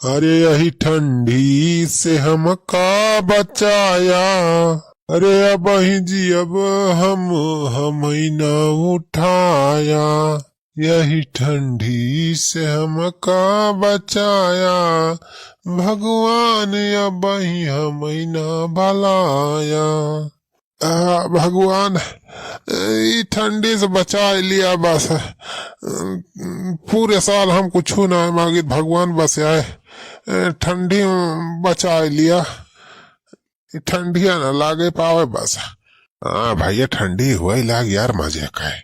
अरे यही ठंडी से हमका बचाया। अरे अब ही जी अब हम ही न उठाया। यही ठंडी से हमका बचाया। भगवान अब ही हम ही न भलाया। भगवान ई ठंडी से बचा लिया बस। पूरे साल हम कुछ ना मांगे, भगवान बस आए ठंडी में बचा लिया। ठंडिया ना लागे पावे बस। हाँ भैया ठंडी हुआ ही लाग यार, मजे का है।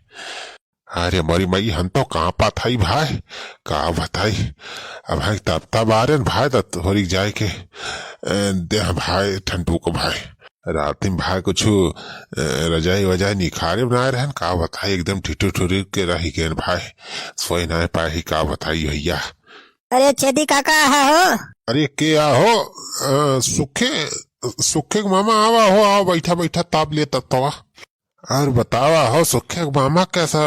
अरे मरी मई हम तो कहाँ पा था भाई, कहा बताई। अब भाई तब तब आ रहे भाई तो थोड़ी जाए के दे भाई ठंडू को भाई। रात में भाई कुछ रजाई वजाई निखारे बनाए रहे का बताई, एकदम ठिठुर ठुर के रही गए भाई। सोई ना पाए का बताई भैया। अरे छेदी काका हो। अरे के हो सुखे सुखे के मामा आवा हो, आओ बैठा बैठा ताप ले तवा। और बतावा हो सुखे के मामा कैसा,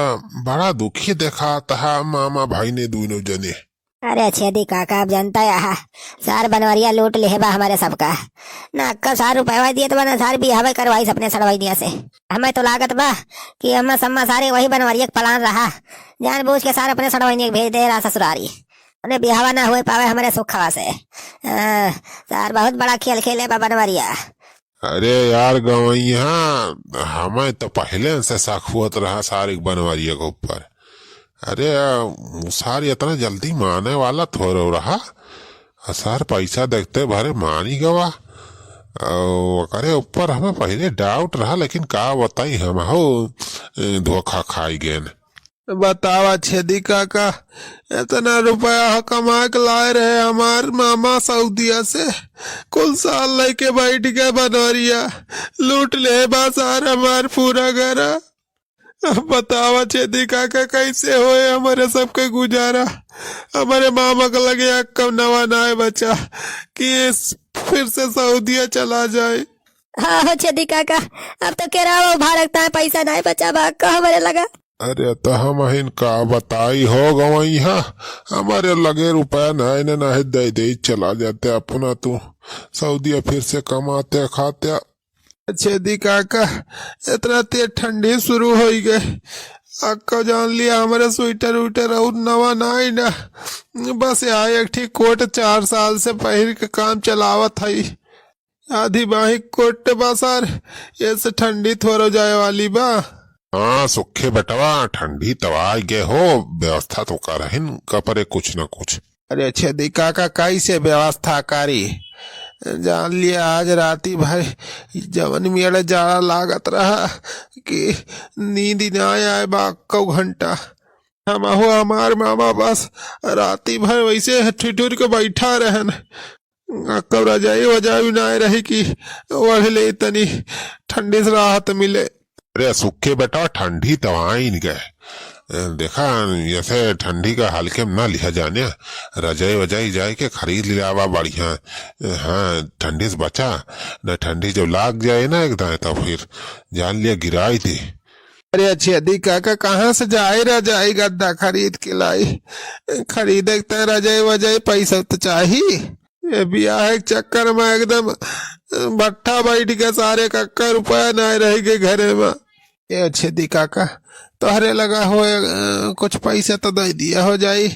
बड़ा दुखी देखा था मामा भाई ने दोनों जने। अरे छेदी काका अब जनता यहाँ सार बनवरिया लूट ले बा हमारे सबका। ना अक्का 100 रुपया दिए तो बना सार भी हवे करवाई अपने सड़वाई दिया से। हमें तो लागत बा कि अम्मा सम्मा सारे वही बनवरिया के पलान रहा, जान बूझ के सारे अपने सड़वाई भेज दे रहा ससुरारी। उन्हें बिहावा ना हुए पावे हमारे सुखवा से। सार बहुत बड़ा खेल खेले बा बनवरिया। अरे यार गवैया हमें तो पहले से शक हुआ रहा सारे बनवरिया के ऊपर। अरे सारी इतना जल्दी माने वाला थोड़ा रहा। सर पैसा देखते भरे मान ही गवा। करे ऊपर हमें पहले डाउट रहा, लेकिन का बताई हम हो धोखा खाई गए। बतावा छेदी काका, इतना रुपया कमा के लाए रहे हमार मामा सऊदिया से, कुल साल लेके बैठ के बनोरिया लूट ले बाजार हमार पूरा घर। बतावा छेदी काका कैसे होए हमारे सबके गुजारा। हमारे मामा को लगे कब नवा नाय बचा कि फिर से सऊदिया चला जाए। हाँ हो छेदी काका, अब तो कह रहा वो भारत है पैसा नहीं बचा बा का हमारे लगा। अरे तो हम इनका बताई हो गवैया, हमारे लगे रुपया नहीं नहीं दे दे चला जाते अपना तू सऊदिया फिर से कमाते खाते। छेदी काका इतना तेज ठंडी शुरू हो गई, अक्का जान लिया हमारे स्वेटर उटर और नवा नाई ना, बस यहाँ एक ठीक कोट 4 साल से पहन के काम चलावत है। आधी बाही कोट बासार ये से ठंडी थोड़ा जाए वाली बा। हाँ सुखे बटवा ठंडी तवा गए हो, व्यवस्था तो कर कपरे कुछ न कुछ। अरे छेदी काका कैसे व्यवस्था करी, जान लिया आज राती भर जवन मेरा जाड़ा लागत रहा कि नींद ना आए बाको घंटा। हम हो हमार मामा बस राती भर वैसे ठिठुर के बैठा रहन, कब रजाई वजाई ना रही कि वह ले तनी ठंडी से राहत मिले। अरे सुखे बेटा ठंडी तवाई गए, देखा जैसे ठंडी का हल्के में ना लिया जाने, रजाई वजाई जाए के खरीद लिया बढ़िया। हाँ ठंडी से बचा न, ठंडी जब लाग जाए ना एकदम तो फिर जान लिया गिराई थी। अरे छेदी काका कहाँ से जाए रजाई गद्दा खरीद के लाई, खरीदे रजाई वजाई पैसा तो चाहिए। ये ब्याह के चक्कर में एकदम भट्ठा बैठ के सारे कक्का रुपया नहीं रह गए घरे में। ये छेदी काका तोहरे लगा हो कुछ पैसे तो दे दिया हो जाई,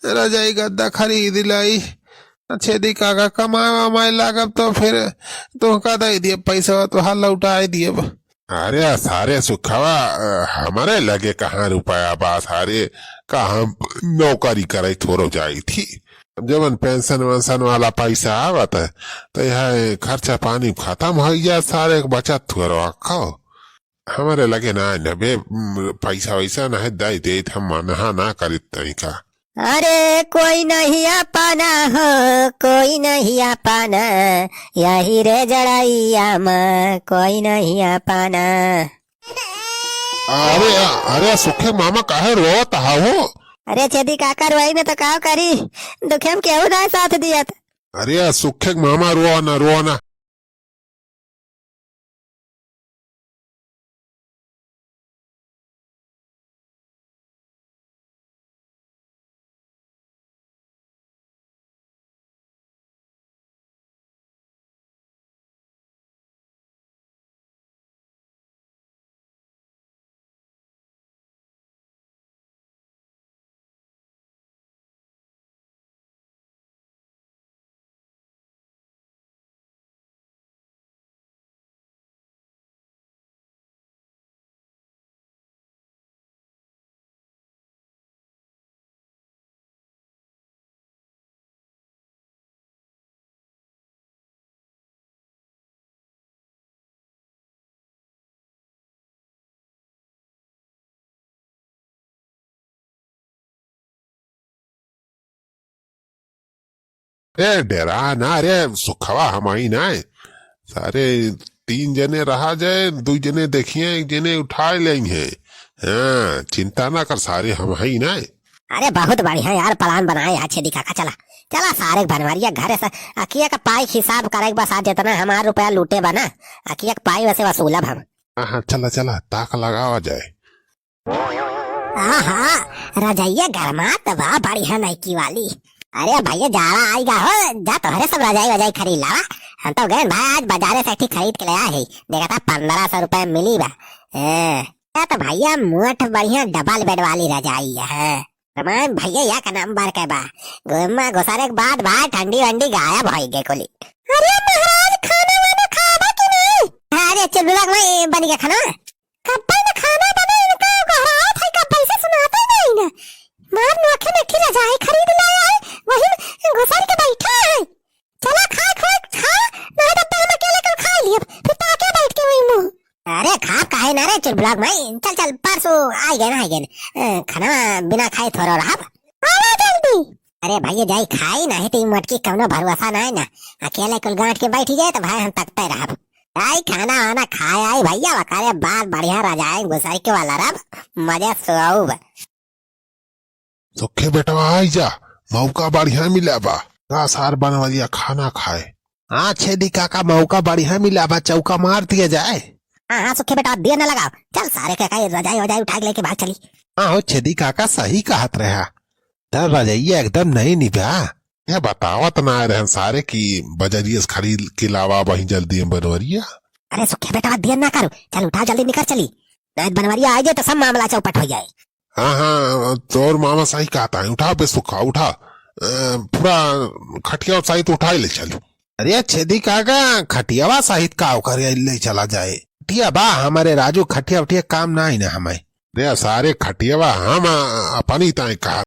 रजाई गद्दा खरीद लाई। छेदी काका कमाए वमाए लागब तो फिर तुमका दे दिए पैसा तो हाल लौटा दिए। अरे सारे सुखवा हमारे लगे कहाँ रुपया बा, सारे कहाँ नौकरी करे थोड़ो जाई थी। जब पेंशन वेंशन वाला पैसा आवत है तो यह खर्चा पानी खत्म हो गया, सारे बचत थोड़ा खाओ। हमारे लगे ना नबे पैसा वैसा ना दे दे हम नहा ना करी का। अरे कोई नहीं पाना हो, कोई नहीं पाना, यही रे जड़ैया में कोई नहीं पाना। अरे अरे सुखे मामा काहे रोत हो। अरे छेदी काका रोई ने तो का करी, दुखे में केहू ना साथ दिया। अरे सुखे मामा रो ना ए डेरा ना रे सुखवा हमारी ना सारे 3 जने रहा जाए 2 जने देखिए 1 जने उठा लेंगे। हाँ चिंता ना कर सारे हम ही ना। अरे बहुत बढ़िया यार प्लान बनाए यार छेदी काका। चला चला सारे बनवारिया घर से अकिया का पाई हिसाब करे बस आज जितना हमारा रुपया लूटे बना अकिया का पाई वैसे वसूलब हम। हाँ चला चला ताक लगावा जाए। हाँ रजाइया गरमात बा बढ़िया नाइकी वाली। अरे भैया जाड़ा आएगा हो जा तोहरे सब रजाई वजाई खरीद लावा। हम तो गए भाई आज बाजारे से खरीद के लाया है देखा था 1500 रुपए मिली बा। तो भैया मोट बढ़िया डबल बेड वाली रजाई है। रमान भैया या का नाम बार के बा गुम्मा घुसारे के बाद भाई ठंडी वंडी गायब हो गई कोली। अरे महाराज खाना वाना खावा कि नहीं? अरे चुलबुला में बन गया खाना कब ना खाना बने इनका घरात है कब से सुनाते नहीं ना मार नोखे में की रजाई खरीद लाया है वही घुसार के बैठा है। चला खा नहीं तो मैं अकेले कल खा लिया फिर ताके बैठ के वही मुंह। अरे खा काहे ना रे चुलबुला में चल परसों आ गए खाना बिना खाए थोड़ा रहा आवा जल्दी। अरे भैया जाई खाई नहीं तो मटकी कौनो भरोसा नहीं ना अकेले कुल गांठ के बैठी जाए तो भाई हम तकते रह आई खाना वाना खाए आई भैया वकारे बात बढ़िया रजाए गुसाई के वाला रब मजा सुआऊ। सुखे बेटवा आई जा मौका बढ़िया मिला बा सार बनवरिया खाना खाए। हाँ छेदी काका मौका बढ़िया मिला बा चौका मार दिया जाए। हाँ सुखे बेटा देर न लगाओ चल सारे के रजाई वजाई उठा के लेके भाग चली। हाँ हो छेदी काका सही कहत रहा तर रजैया एकदम नहीं निभा। ये बतावत ना रहे सारे की बजरिया से खरीद के लावा वही जल्दी बनवरिया। अरे सुखे बेटा देर ना करो चल उठा जल्दी निकल चली नहीं बनवरिया आ जाए तो सब मामला चौपट हो जाए। हाँ तोर मामा सही कहता है उठा बे सुखा उठा पूरा खटिया और सहित उठा ले चलो। अरे छेदी काका खटियावा सहित का कर ले चला जाए खटिया बा हमारे राजू खटिया उठिया काम ना ही ना हमें रे सारे खटियावा हम अपनी ताई कहा